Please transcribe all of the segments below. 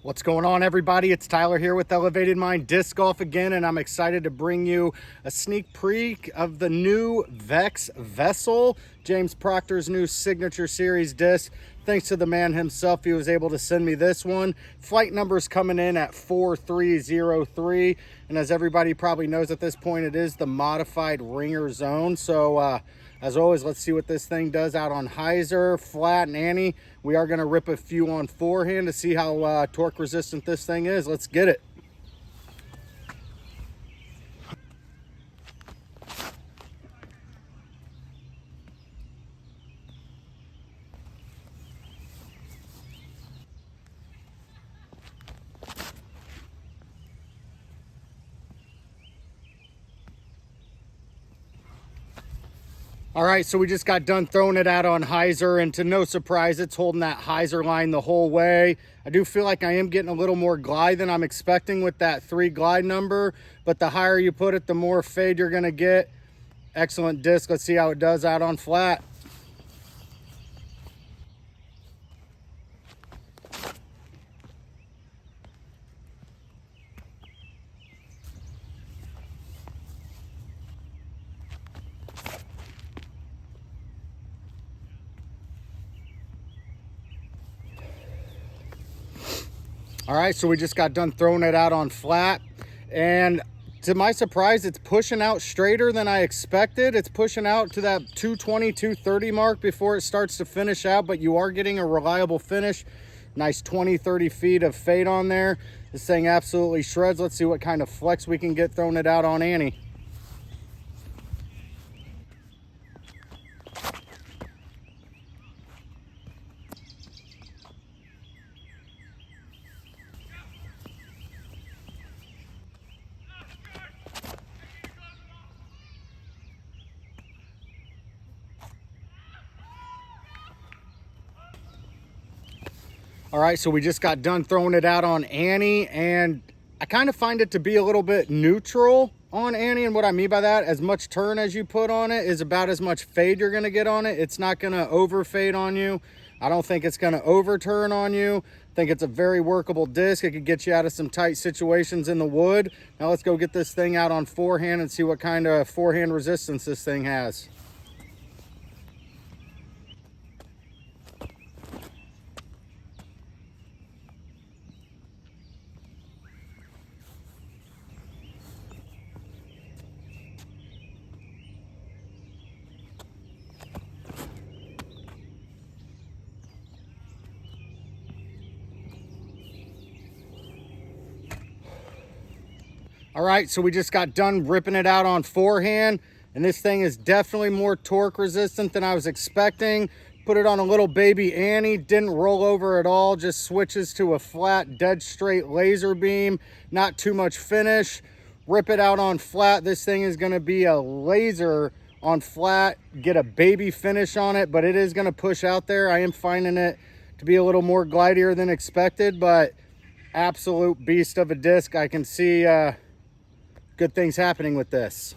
What's going on, everybody? It's Tyler here with Elevated Mind Disc Golf again, and I'm excited to bring you a sneak peek of the new Vex Vessel, James Proctor's new signature series disc. Thanks to the man himself, he was able to send me this one. Flight number's coming in at 4303, and as everybody probably knows at this point, it is the modified ringer zone. So as always, let's see what this thing does out on hyzer, flat, and ante. We are going to rip a few on forehand to see how torque resistant this thing is. Let's get it. All right, so we just got done throwing it out on hyzer, and to no surprise, it's holding that hyzer line the whole way. I do feel like I am getting a little more glide than I'm expecting with that 3 glide number, but the higher you put it, the more fade you're gonna get. Excellent disc. Let's see how it does out on flat. All right, so we just got done throwing it out on flat, and to my surprise, it's pushing out straighter than I expected. It's pushing out to that 220, 230 mark before it starts to finish out, but you are getting a reliable finish. Nice 20, 30 feet of fade on there. This thing absolutely shreds. Let's see what kind of flex we can get throwing it out on ante. All right, so we just got done throwing it out on ante, and I kind of find it to be a little bit neutral on ante. And what I mean by that, as much turn as you put on it is about as much fade you're gonna get on it. It's not gonna over fade on you. I don't think it's gonna overturn on you. I think it's a very workable disc. It could get you out of some tight situations in the wood. Now let's go get this thing out on forehand and see what kind of forehand resistance this thing has. All right, so we just got done ripping it out on forehand, and this thing is definitely more torque resistant than I was expecting. Put it on a little baby ante, didn't roll over at all, just switches to a flat, dead straight laser beam, not too much finish. Rip it out on flat. This thing is gonna be a laser on flat, get a baby finish on it, but it is gonna push out there. I am finding it to be a little more glidier than expected, but absolute beast of a disc. I can see good things happening with this.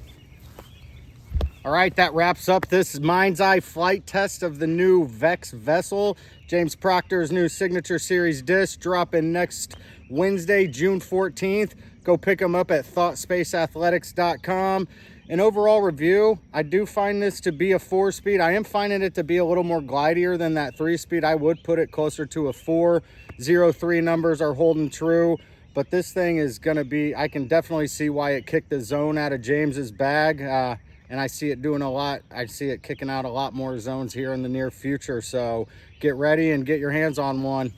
All right, that wraps up this mind's eye flight test of the new Vex Vessel, James Proctor's new signature series disc, dropping next Wednesday, June 14th. Go pick them up at thought-spaceathletics.com. An overall review, I do find this to be a 4-speed. I am finding it to be a little more glidier than that 3-speed. I would put it closer to a 4. 0.3 numbers are holding true. But this thing is going to be, I can definitely see why it kicked the zone out of James's bag. And I see it doing a lot. I see it kicking out a lot more zones here in the near future. So get ready and get your hands on one.